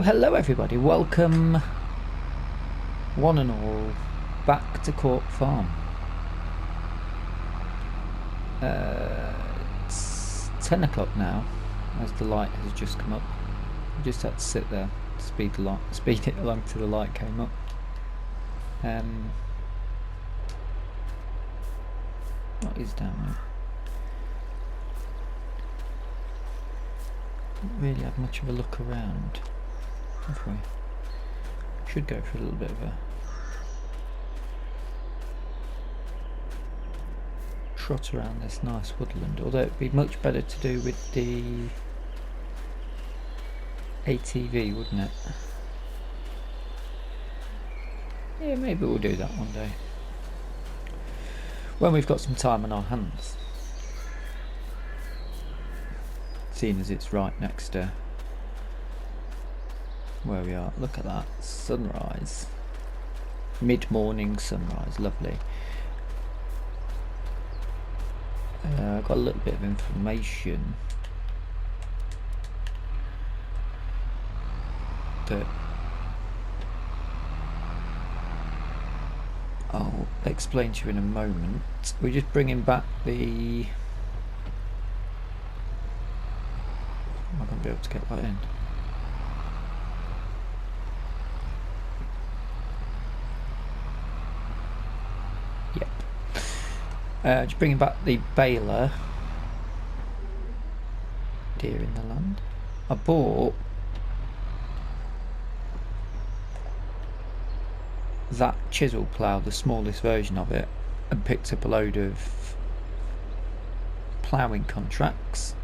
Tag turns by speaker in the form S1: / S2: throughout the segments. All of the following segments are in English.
S1: Hello everybody, welcome one and all back to Cork Farm. It's 10 o'clock now as the light has just come up. I just had to sit there to speed it along till the light came up. What is down there? Didn't really have much of a look around, have we? Should go for a little bit of a trot around this nice woodland, although it'd be much better to do with the ATV, wouldn't it? Yeah, maybe we'll do that one day when we've got some time on our hands, seeing as it's right next to where we are. Look at that sunrise, mid-morning sunrise, lovely. I've got a little bit of information that I'll explain to you in a moment. We're just bringing back the... Am I going to be able to get that in? Yep. Just bringing back the baler. Deer in the land. I bought that chisel plough, the smallest version of it, and picked up a load of ploughing contracts.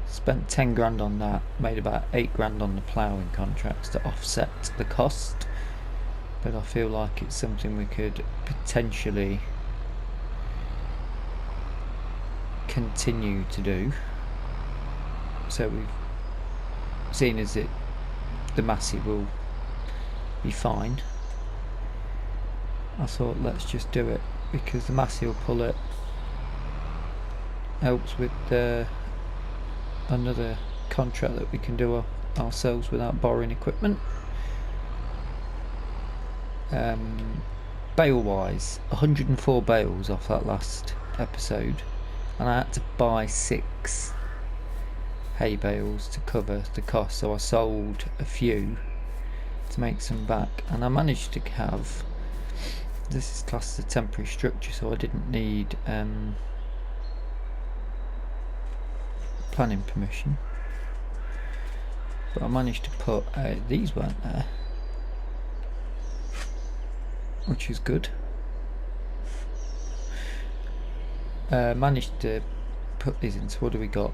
S1: Spent 10 grand on that, made about 8 grand on the ploughing contracts to offset the cost, but I feel like it's something we could potentially continue to do. So we've seen as the Massey will be fine, I thought let's just do it, because the Massey will pull it, helps with another contract that we can do ourselves without borrowing equipment. Bale wise, 104 bales off that last episode, and I had to buy 6 hay bales to cover the cost, so I sold a few to make some back, and I managed to have, this is classed as a temporary structure, so I didn't need planning permission, but I managed to put these weren't there, which is good. Managed to put these in, so what do we got?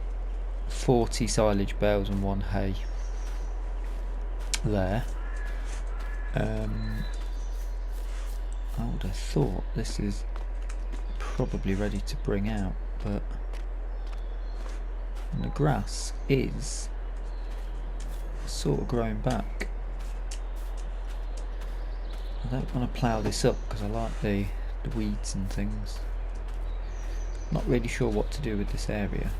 S1: 40 silage bales and 1 hay there. I would have thought this is probably ready to bring out, but the grass is sort of growing back. I don't want to plough this up because I like the weeds and things. Not really sure what to do with this area,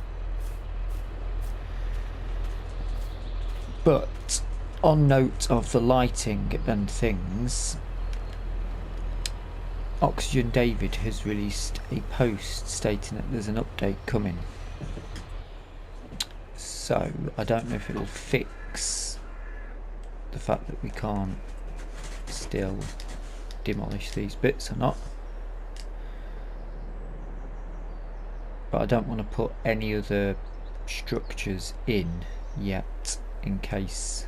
S1: but on note of the lighting and things, Oxygen David has released a post stating that there's an update coming, so I don't know if it will fix the fact that we can't still demolish these bits or not, but I don't want to put any other structures in yet in case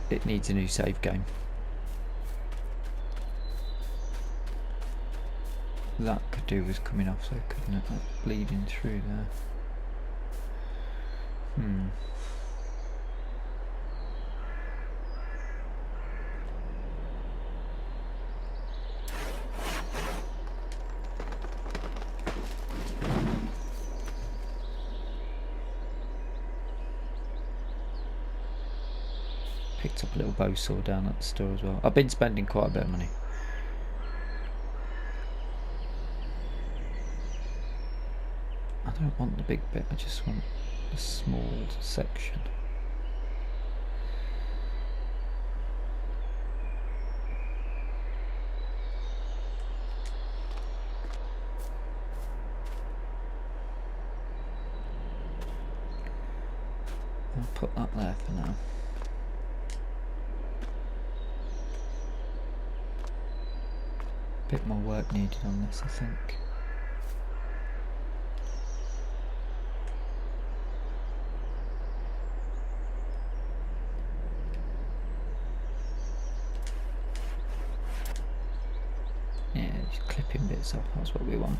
S1: it needs a new save game. That could do with coming off, so couldn't it? That bleeding through there. Picked up a little bow saw down at the store as well. I've been spending quite a bit of money. I don't want the big bit, I just want a small section. I'll put that there for now. Bit more work needed on this, I think. Yeah, just clipping bits off, that's what we want.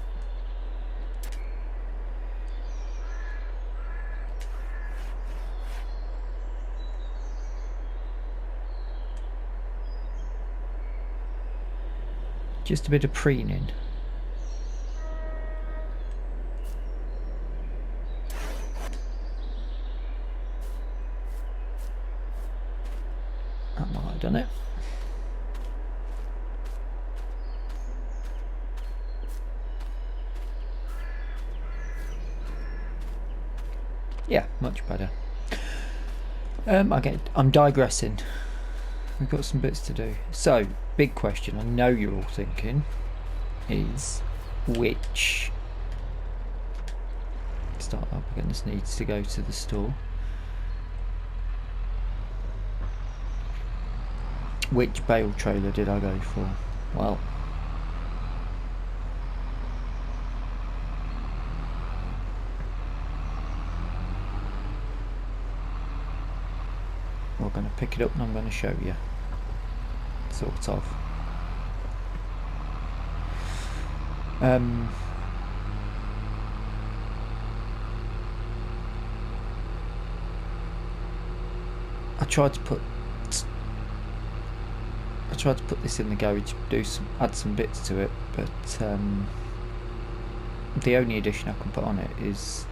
S1: Just a bit of preening. That might have done it. Yeah, much better. I'm digressing. We've got some bits to do. So, big question, I know you're all thinking, is which... Start up again, this needs to go to the store. Which bale trailer did I go for? Well, we're going to pick it up and I'm going to show you. Sort of. I tried to put this in the garage, add some bits to it, but the only addition I can put on it is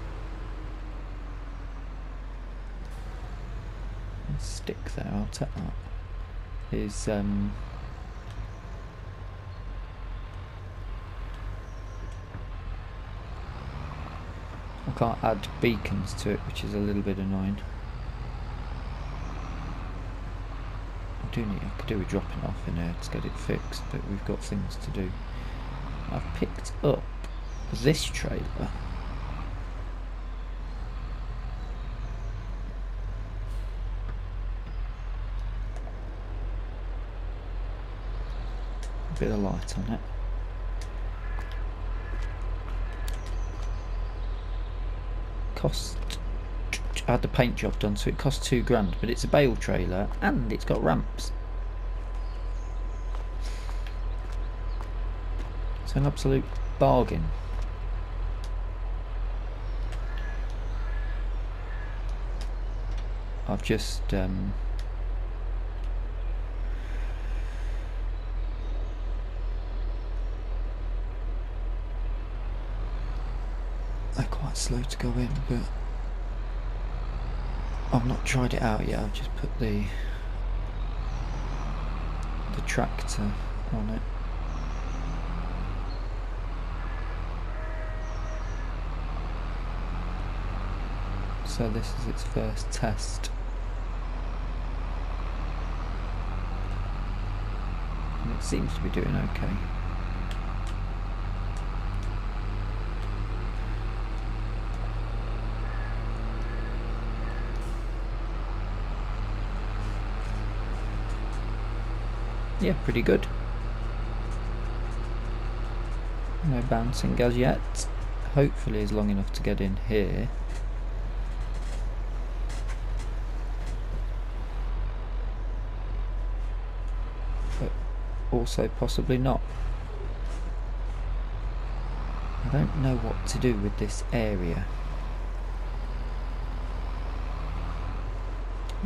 S1: stick there. I'll take that. Is I can't add beacons to it, which is a little bit annoying. I could do a dropping off in there to get it fixed, but we've got things to do. I've picked up this trailer. A bit of light on it. I had the paint job done, so it cost £2 but it's a bale trailer and it's got ramps. It's an absolute bargain. I've just they're quite slow to go in, but I've not tried it out yet. I've just put the tractor on it. So this is its first test. And it seems to be doing okay. Yeah, pretty good. No bouncing as yet. Hopefully it's long enough to get in here. But also possibly not. I don't know what to do with this area.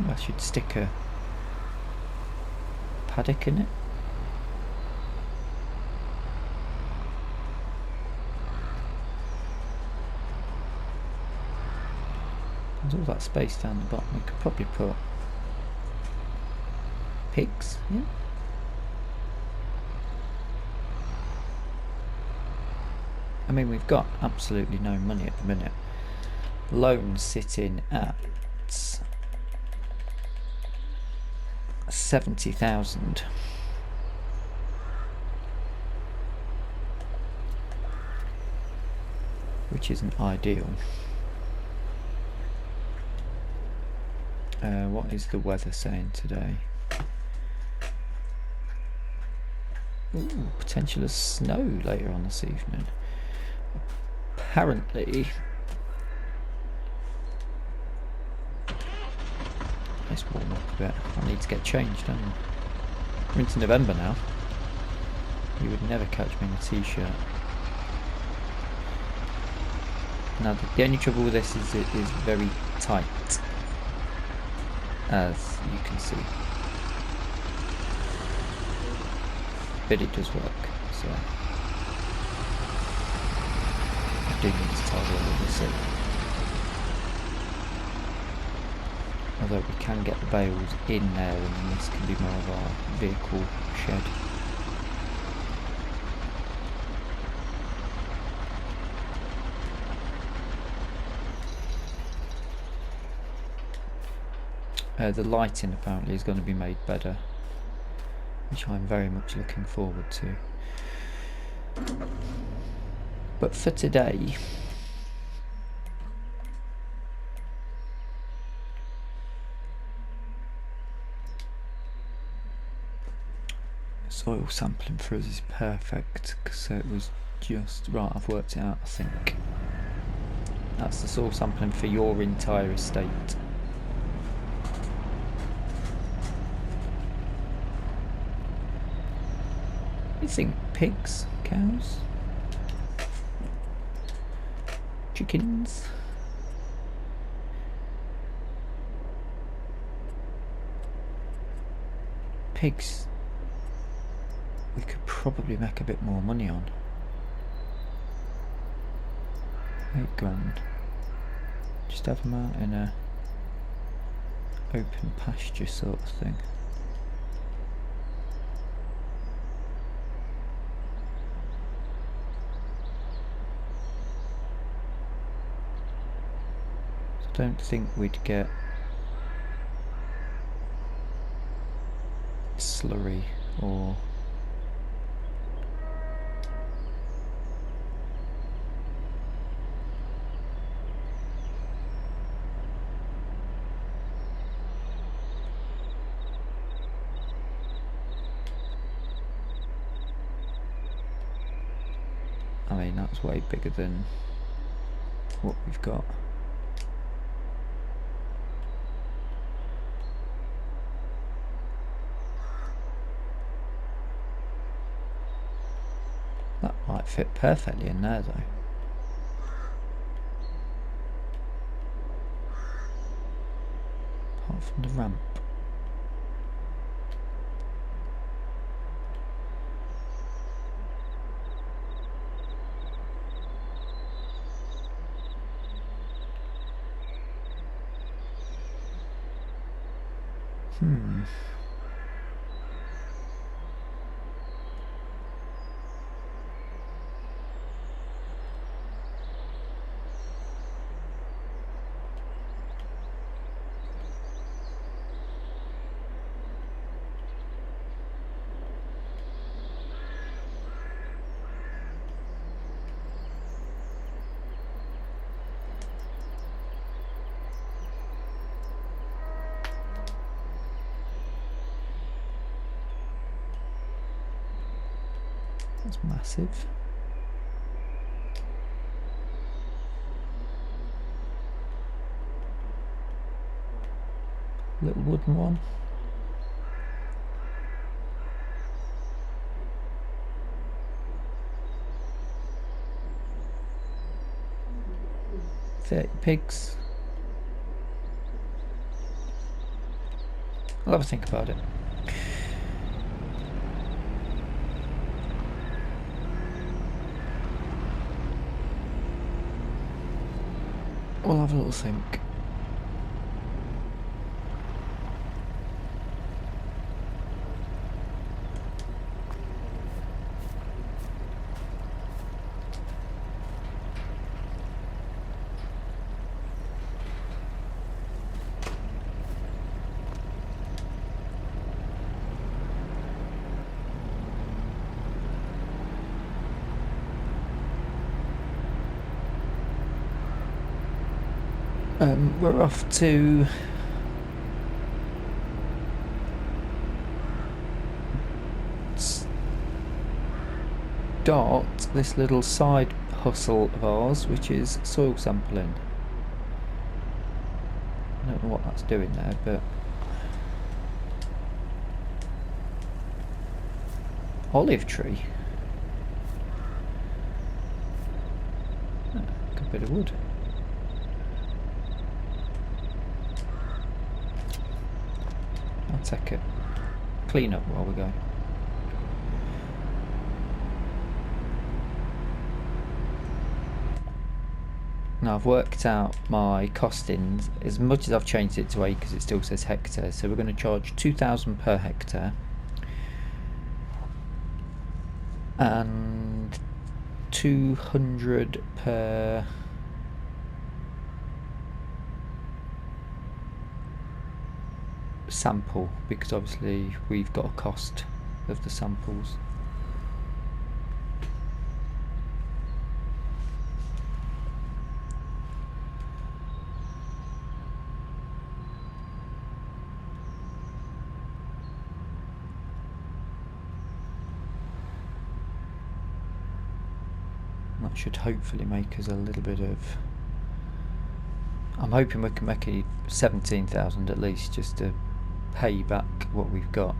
S1: I should stick a paddock in it. There's all that space down the bottom. We could probably put pigs, yeah. I mean, we've got absolutely no money at the minute. Loans sitting at 70,000. Which isn't ideal. What is the weather saying today? Ooh, potential of snow later on this evening. Apparently, let's warm up a bit. I need to get changed, don't I? We're into November now. You would never catch me in a t-shirt. Now the only trouble with this is it is very tight, as you can see. But it does work, so I do need to tidy all of this up. Although we can get the bales in there, and then this can be more of our vehicle shed. The lighting apparently is going to be made better, which I'm very much looking forward to. But for today, soil sampling for us is perfect, so it was just right. I've worked it out. I think that's the soil sampling for your entire estate. You think pigs, cows, chickens? Pigs we could probably make a bit more money on. 8 grand. Just have them out in a open pasture sort of thing. Don't think we'd get slurry or I mean, that's way bigger than what we've got. That might fit perfectly in there though. Apart from the ramp. That's massive. Little wooden one. Pigs. I'll have a think about it. We'll have a little think. We're off to start this little side hustle of ours, which is soil sampling. I don't know what that's doing there, but olive tree. Good bit of wood. I'll take it. Clean up while we go. Now I've worked out my costings. As much as I've changed it to acres, it still says hectares. So we're going to charge 2,000 per hectare and 200 per sample, because obviously we've got a cost of the samples. That should hopefully make us a little bit of... I'm hoping we can make it 17,000 at least, just to pay back what we've got.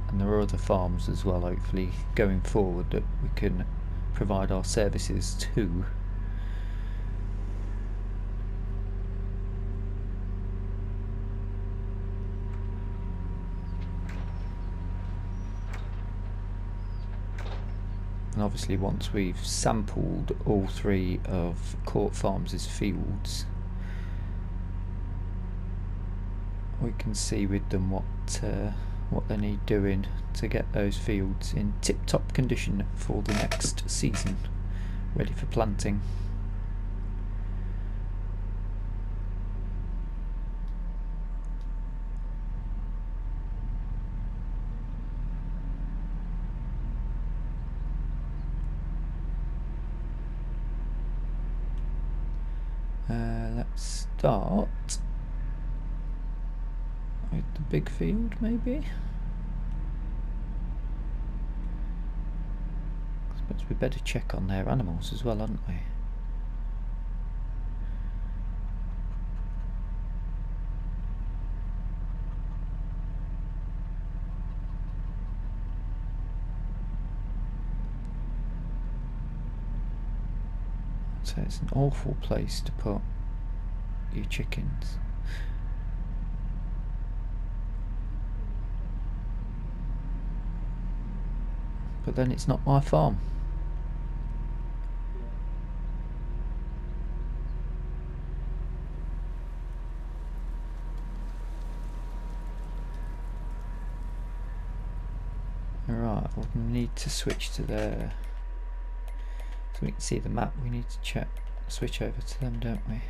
S1: And there are other farms as well, hopefully, going forward that we can provide our services to. And obviously once we've sampled all 3 of Court Farms' fields, we can see with them what they need doing to get those fields in tip-top condition for the next season, ready for planting. Let's start with the big field, maybe. I suppose we better check on their animals as well, hadn't we? So it's an awful place to put your chickens. But then it's not my farm. Alright, we'll need to switch to their... So we can see the map, we need to switch over to them, don't we?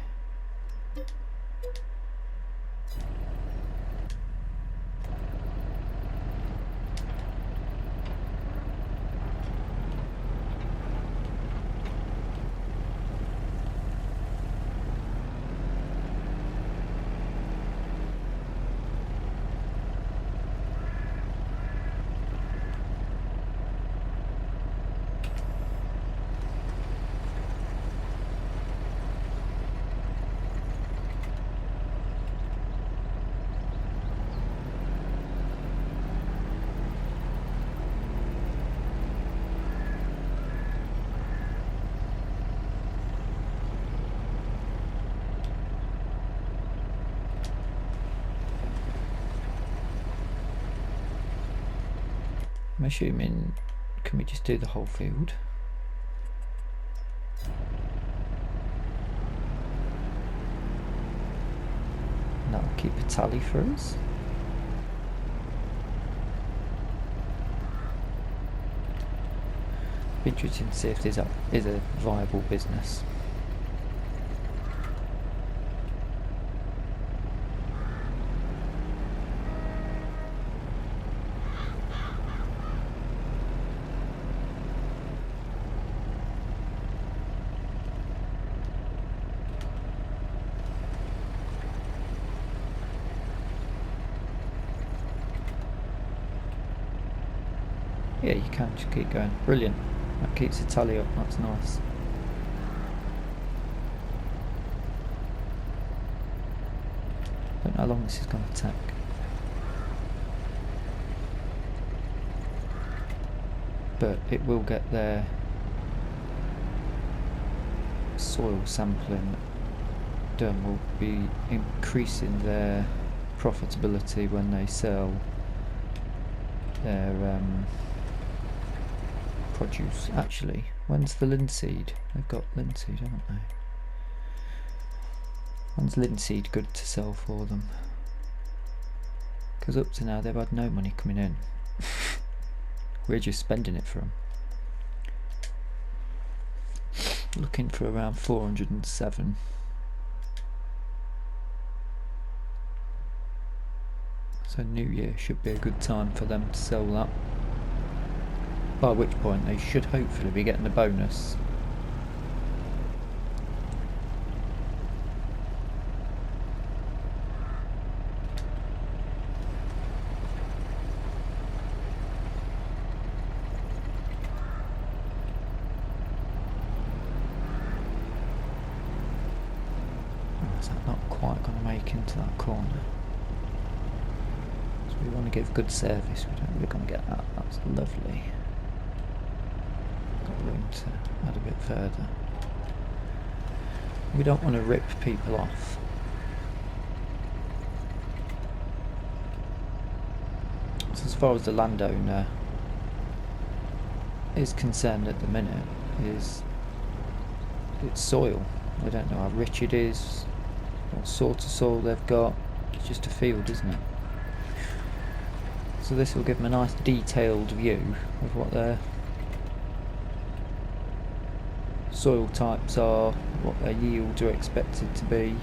S1: I'm assuming, can we just do the whole field? And that'll keep a tally for us. Be interesting to see if this is a viable business. Yeah, you can just keep going. Brilliant. That keeps the tally up. That's nice. Don't know how long this is going to take. But it will get their soil sampling done. Will be increasing their profitability when they sell their produce. Actually, when's the linseed? They've got linseed, haven't they? When's linseed good to sell for them? Because up to now they've had no money coming in. We're just spending it for them. Looking for around 407. So New Year should be a good time for them to sell that. By which point they should hopefully be getting a bonus. Is that not quite going to make into that corner? So we want to give good service. We don't really going to get that. That's lovely. Got room to add a bit further. We don't want to rip people off. So as far as the landowner is concerned at the minute, is it's soil. They don't know how rich it is, what sort of soil they've got. It's just a field, isn't it? So this will give them a nice detailed view of what their soil types are, what their yields are expected to be.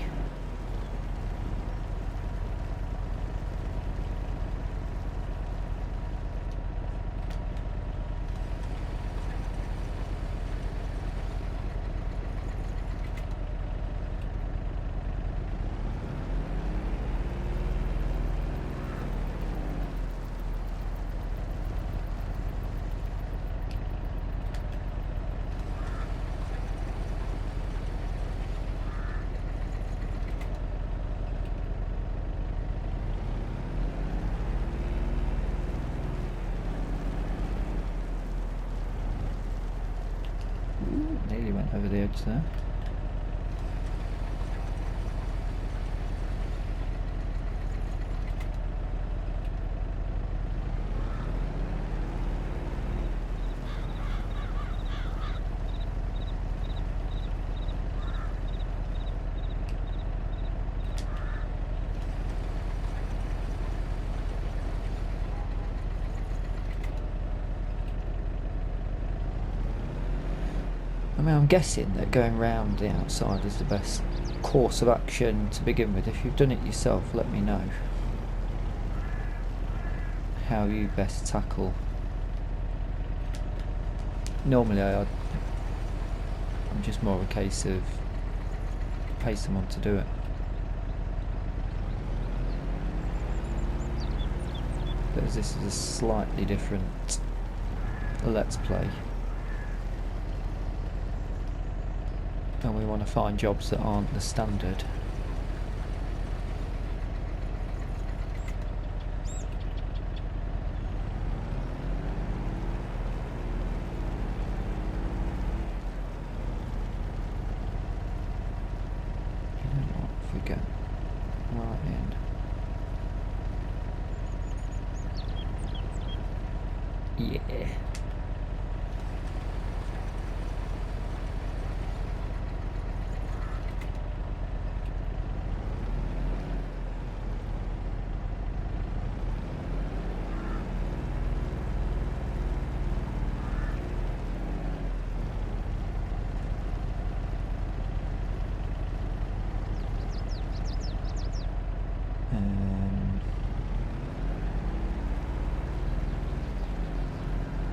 S1: Nearly went over the edge there. I mean, I'm guessing that going round the outside is the best course of action to begin with. If you've done it yourself, let me know how you best tackle. Normally I'm just more of a case of pay someone to do it. But as this is a slightly different let's play, and we want to find jobs that aren't the standard. You know what, if we go right in. Yeah.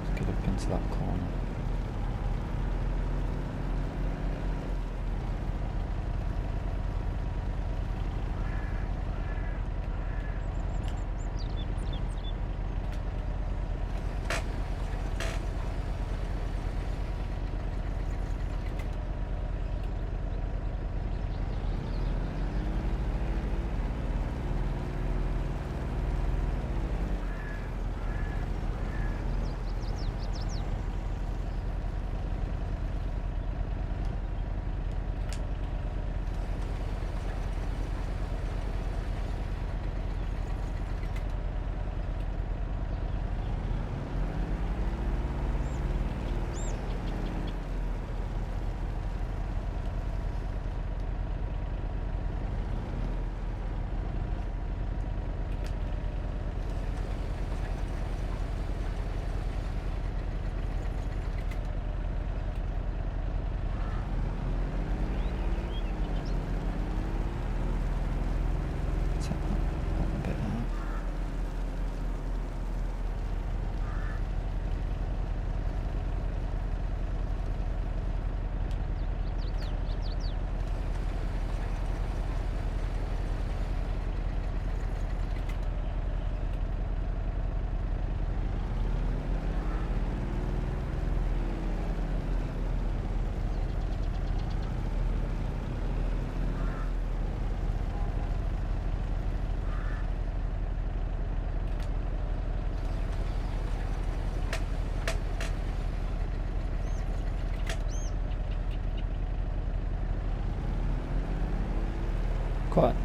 S1: Let's get up into that corner. quite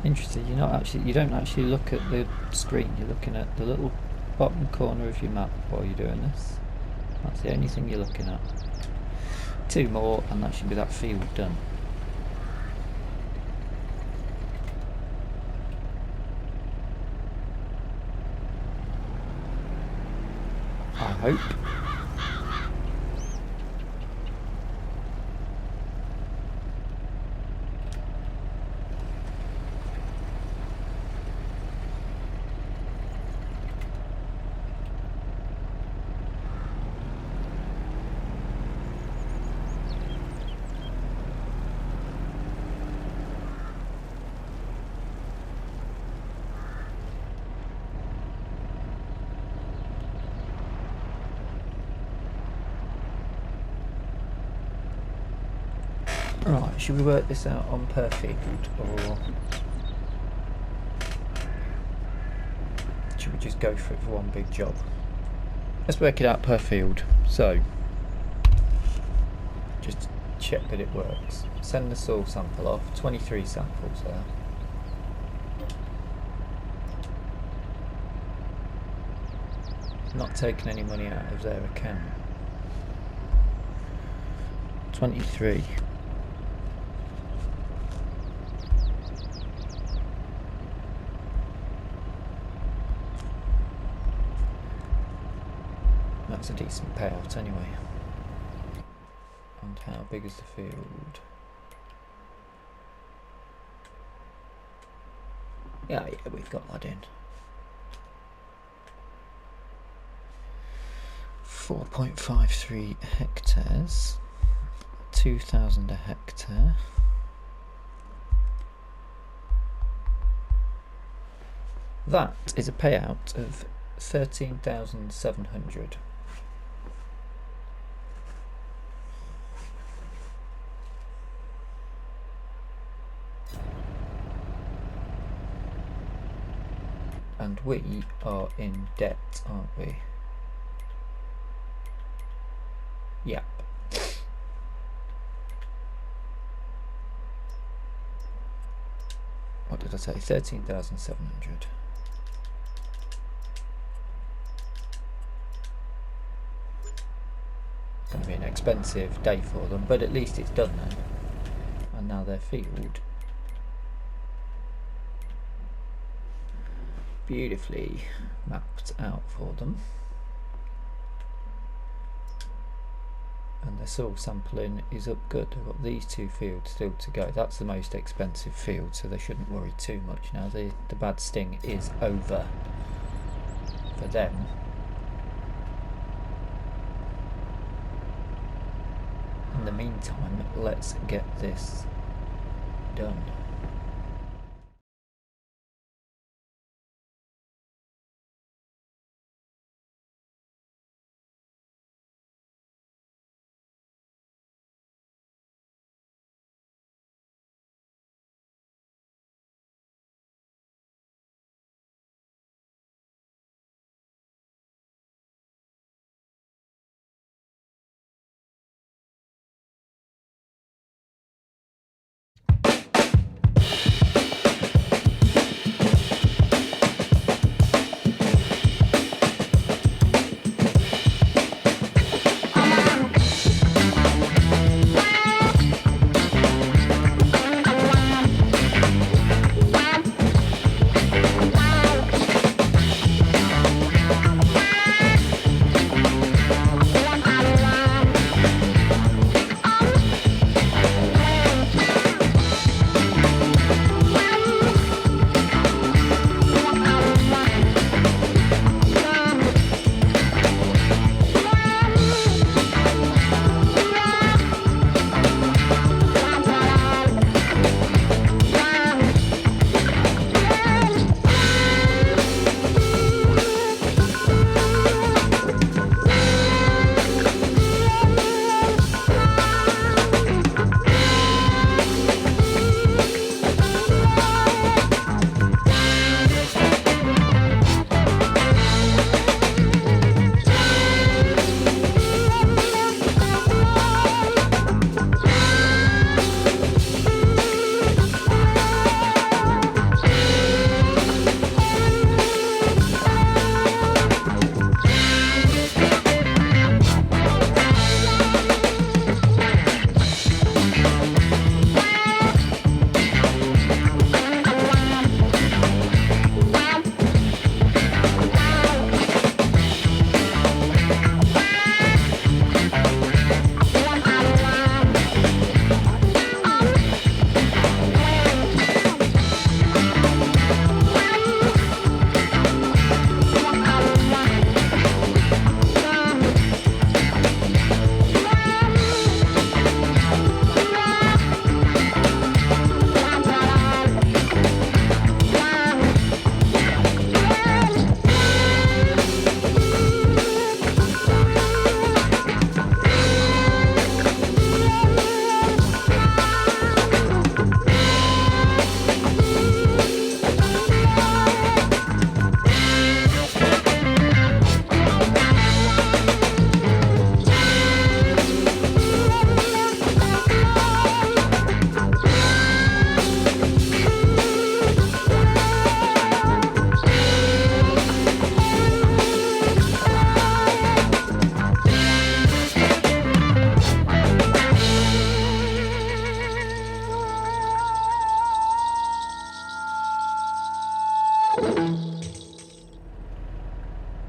S1: interesting. You don't actually look at the screen. You're looking at the little bottom corner of your map while you're doing this. That's the only thing you're looking at. 2 more and that should be that field done. I hope. Right, should we work this out on per field, or should we just go for it for one big job? Let's work it out per field. So, just check that it works. Send the soil sample off, 23 samples there. Not taking any money out of their account. 23. That's a decent payout anyway. And how big is the field? Yeah, we've got that in. 4.53 hectares, 2,000 a hectare. That is a payout of 13,700. And we are in debt, aren't we? Yep. What did I say? 13,700. Going to be an expensive day for them, but at least it's done then. And now their field beautifully mapped out for them. And the soil sampling is up good. I've got these 2 fields still to go. That's the most expensive field, so they shouldn't worry too much. Now the bad sting is over for them. In the meantime, let's get this done.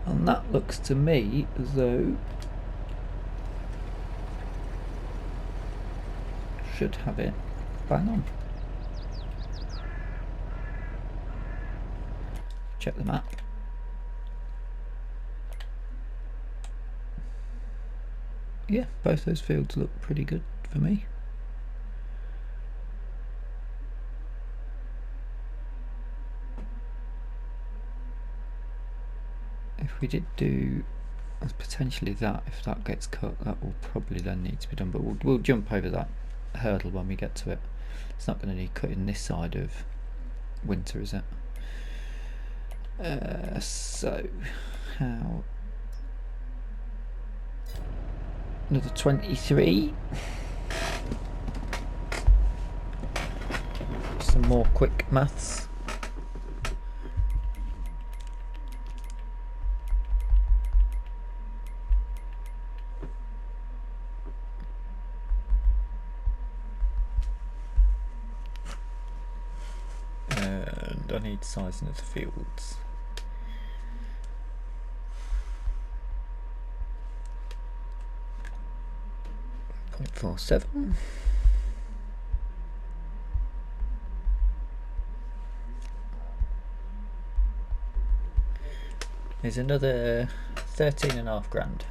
S1: And that looks to me as though should have it bang on. Check the map. Yeah, both those fields look pretty good for me. If we did do potentially that, if that gets cut, that will probably then need to be done, but we'll jump over that hurdle when we get to it. It's not going to need cutting this side of winter, is it? So how another 23. Some more quick maths. And I need sizing of the fields. .47. There's another 13.5 grand.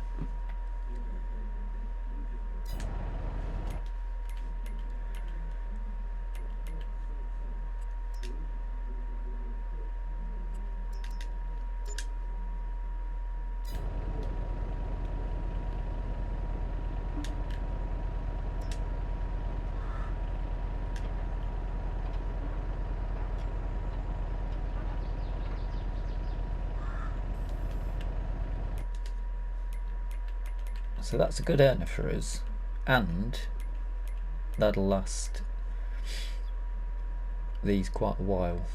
S1: So that's a good earner for us, and that'll last these quite a while.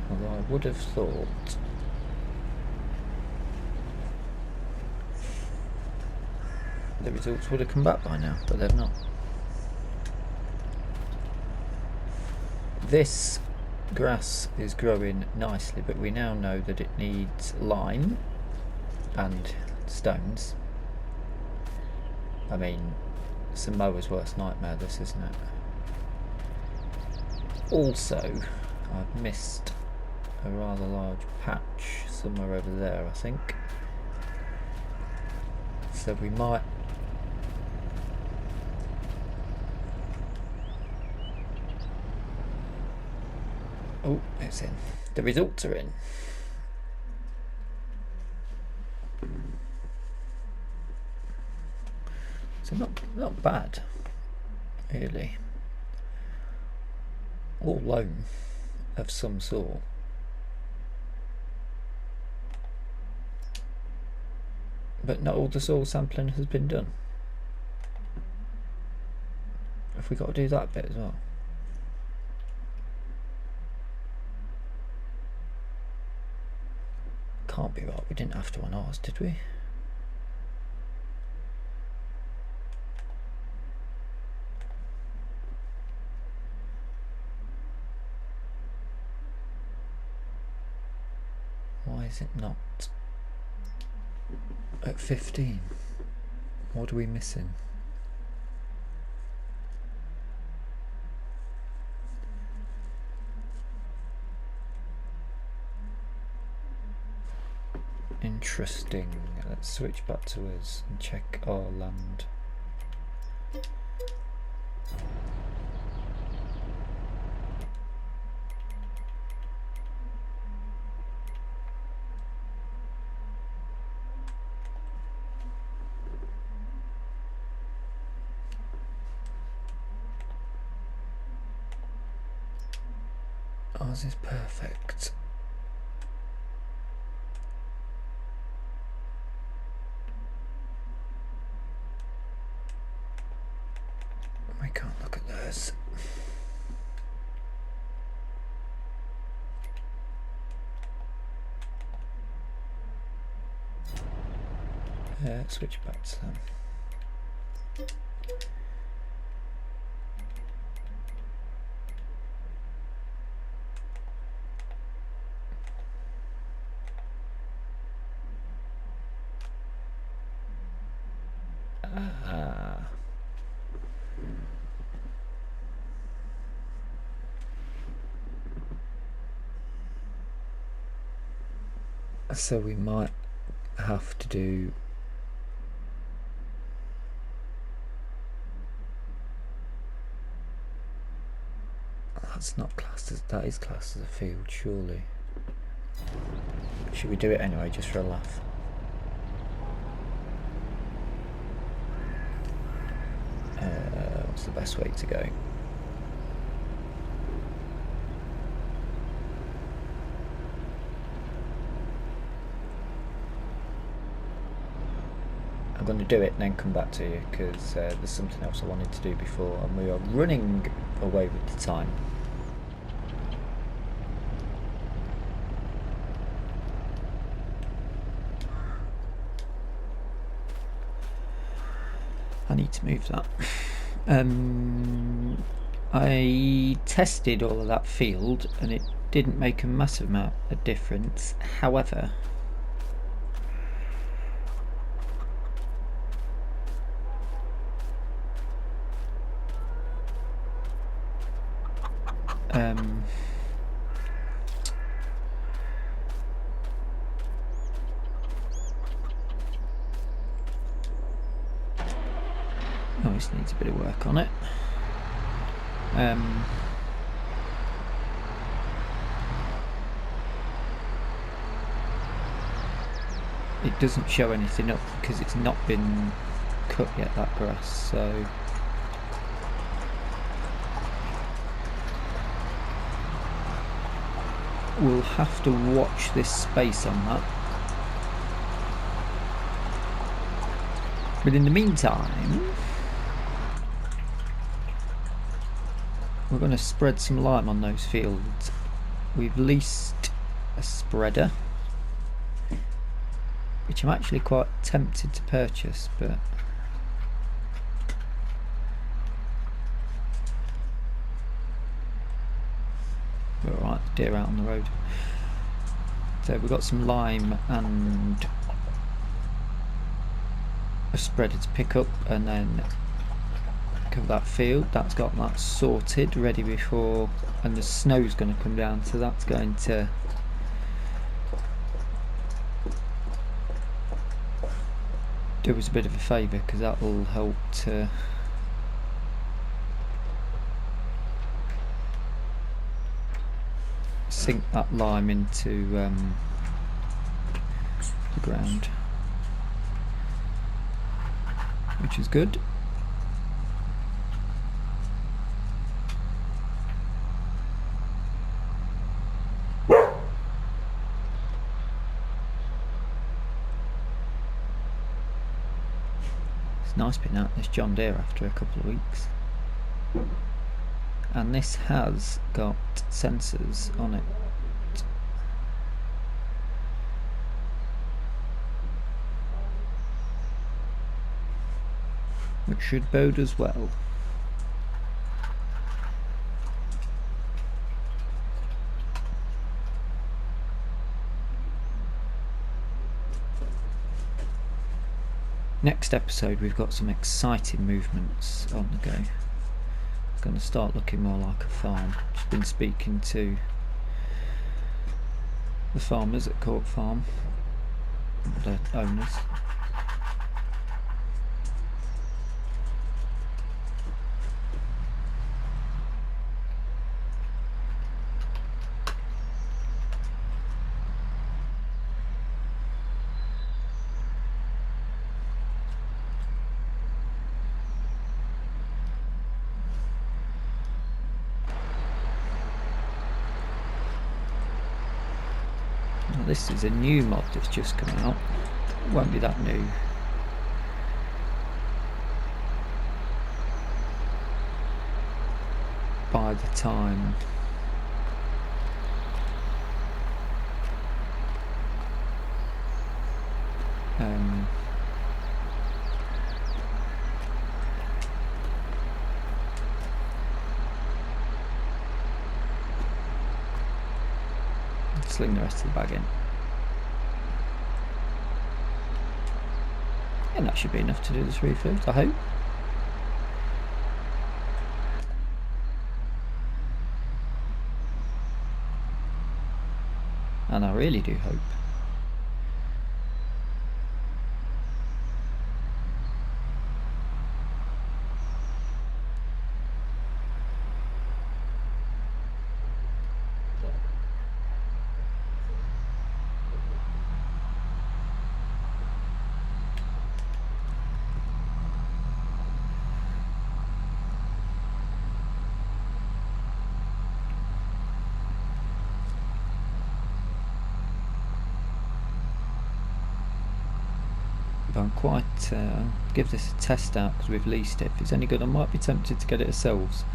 S1: Although I would have thought the results would have come back by now, but they've not. This grass is growing nicely, but we now know that it needs lime and stones. I mean, it's a mower's worst nightmare, this, isn't it? Also, I've missed a rather large patch somewhere over there, I think. So we might oh, it's in. The results are in. So not bad, really. All loam of some sort. But not all the soil sampling has been done. Have we got to do that bit as well? Can't be right, we didn't have to on ours, did we? Why is it not at 15? What are we missing? Interesting. Let's switch back to us and check our land. Ours is perfect. We can't look at those. Switch back to them. So we might have to do that's not classed as, that is classed as a field, surely. Should we do it anyway, just for a laugh? What's the best way to go? I'm going to do it and then come back to you, because there's something else I wanted to do before and we are running away with the time. I need to move that. I tested all of that field and it didn't make a massive amount of difference. However, this needs a bit of work on it. It doesn't show anything up because it's not been cut yet, that grass, so we'll have to watch this space on that. But in the meantime, we're going to spread some lime on those fields. We've leased a spreader, which I'm actually quite tempted to purchase, but we're alright, deer out on the road. So we've got some lime and a spreader to pick up and then cover that field. That's got that sorted, ready before, and the snow's going to come down, so that's going to do us a bit of a favour, because that will help to sink that lime into the ground, which is good. It's nice being out this John Deere after a couple of weeks, and this has got sensors on it, which should bode as well. Next episode we've got some exciting movements on the go. It's going to start looking more like a farm. Just been speaking to the farmers at Court Farm, the owners. This is a new mod that's just come out. It won't be that new. by the time sling the rest of the bag in. And that should be enough to do the 3 fills, I hope. And I really do hope. But I'm quite give this a test out because we've leased it. If it's any good, I might be tempted to get it ourselves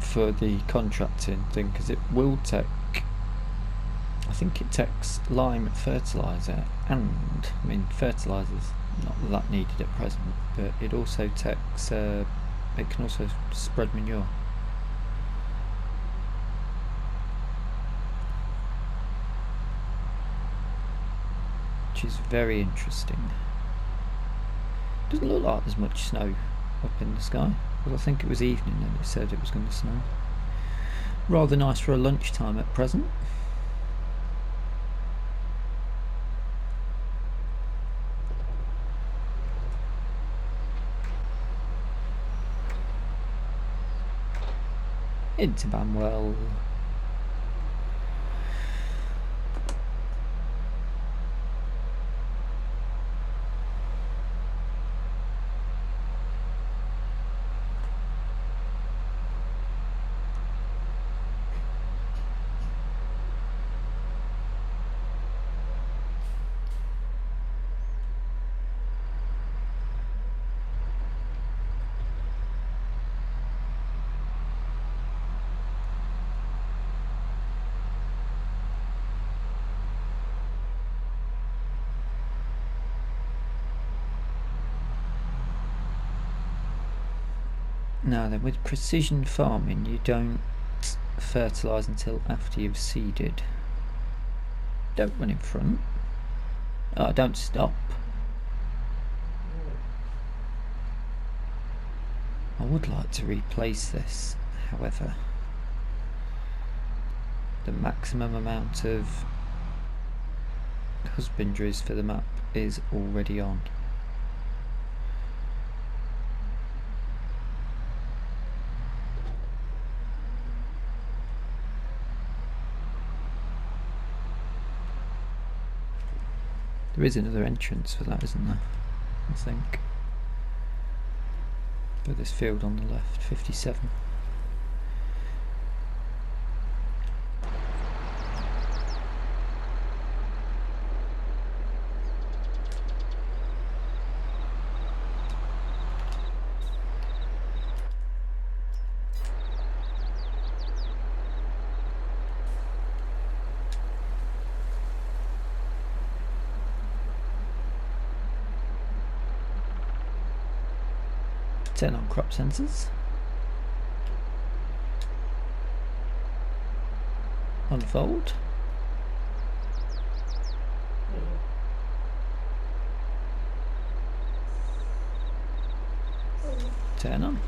S1: for the contracting thing, because it will take, I think it takes lime fertiliser, and I mean fertilisers not that needed at present, but it also takes it can also spread manure. Which is very interesting. Doesn't look like there's much snow up in the sky, because I think it was evening and it said it was going to snow. Rather nice for a lunchtime at present. Into Banwell. Now then, with precision farming you don't fertilise until after you've seeded. Don't run in front. Oh, don't stop. I would like to replace this, however. The maximum amount of husbandries for the map is already on. There is another entrance for that, isn't there? I think. For this field on the left, 57. Turn on crop sensors. Unfold. Turn on.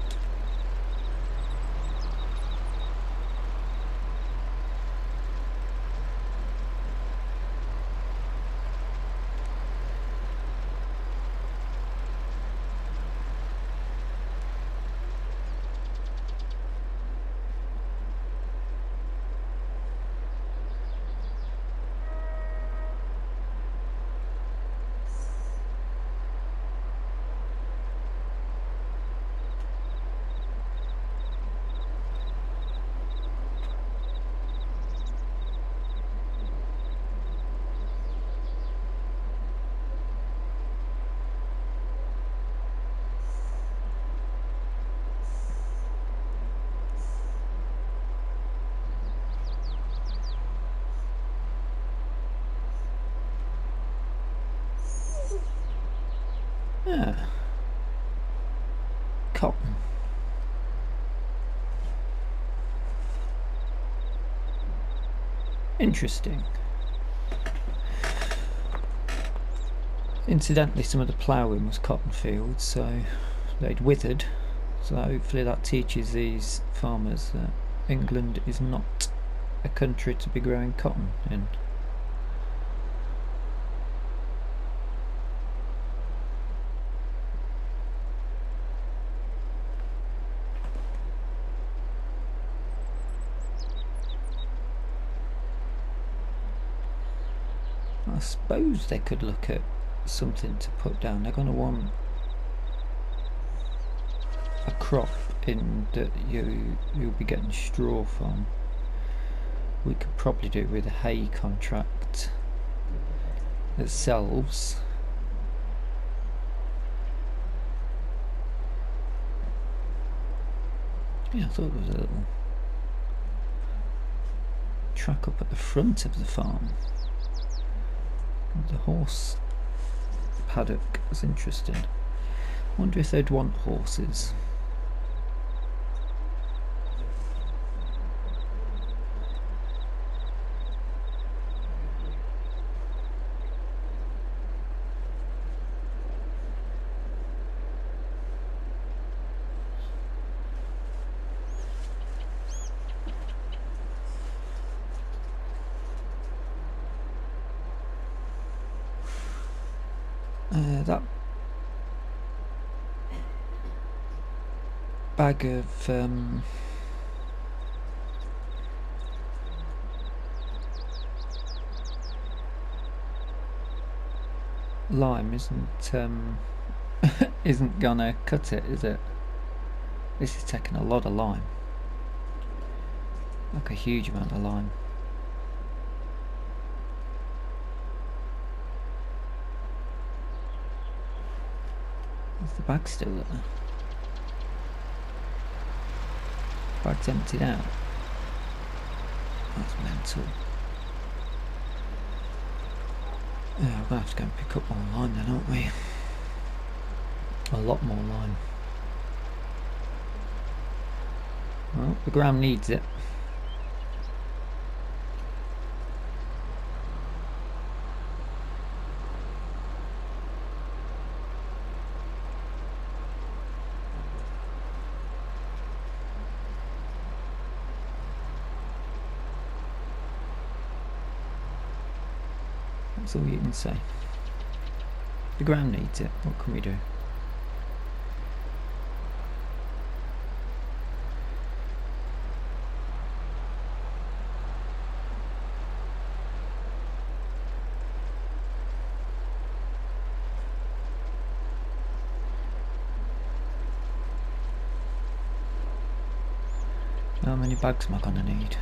S1: Ah, cotton. Interesting. Incidentally, some of the ploughing was cotton fields, so they'd withered. So hopefully that teaches these farmers that England is not a country to be growing cotton in. I suppose they could look at something to put down. They're going to want a crop in that you'll be getting straw from. We could probably do it with a hay contract itself. Yeah, I thought there was a little track up at the front of the farm. The horse paddock is interesting. I wonder if they'd want horses. That bag of lime isn't gonna cut it, is it? This is taking a lot of lime, like a huge amount of lime. Is the bag still there? Bag's emptied out. That's mental. Yeah, we're gonna have to go and pick up more lime then, aren't we? A lot more lime. Well, the ground needs it. That's all you can say. The ground needs it. What can we do? How many bags am I gonna need?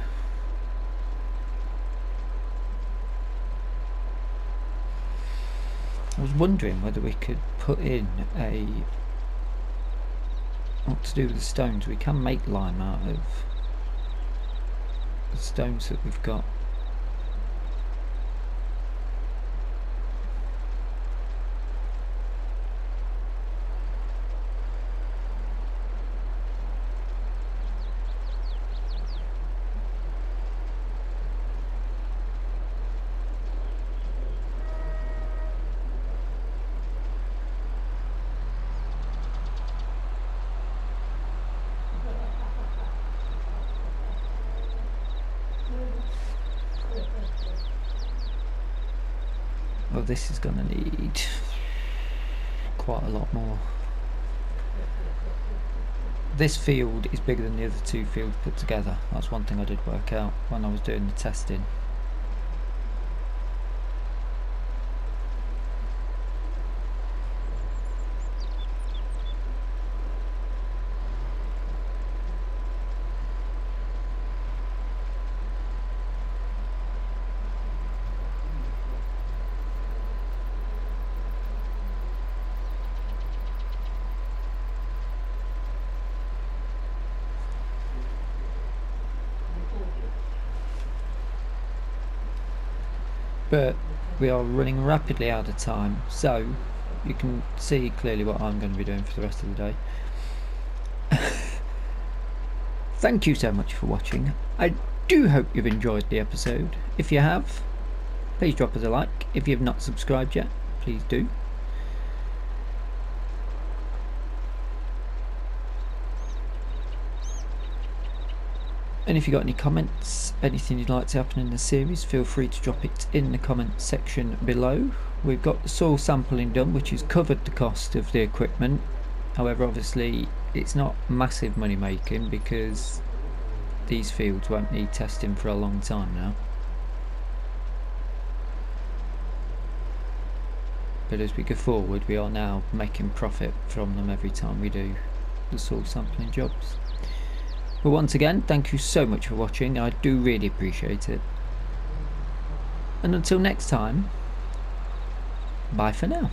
S1: I was wondering whether we could put in what to do with the stones. We can make lime out of the stones that we've got. Well, this is going to need quite a lot more. This field is bigger than the other two fields put together. That's one thing I did work out when I was doing the testing. But we are running rapidly out of time, so you can see clearly what I'm going to be doing for the rest of the day. Thank you so much for watching. I do hope you've enjoyed the episode. If you have, please drop us a like. If you have not subscribed yet, please do. And if you've got any comments, anything you'd like to happen in the series, feel free to drop it in the comment section below. We've got the soil sampling done, which has covered the cost of the equipment. However, obviously it's not massive money making because these fields won't need testing for a long time now. But as we go forward, we are now making profit from them every time we do the soil sampling jobs. But once again, thank you so much for watching. I do really appreciate it. And until next time, bye for now.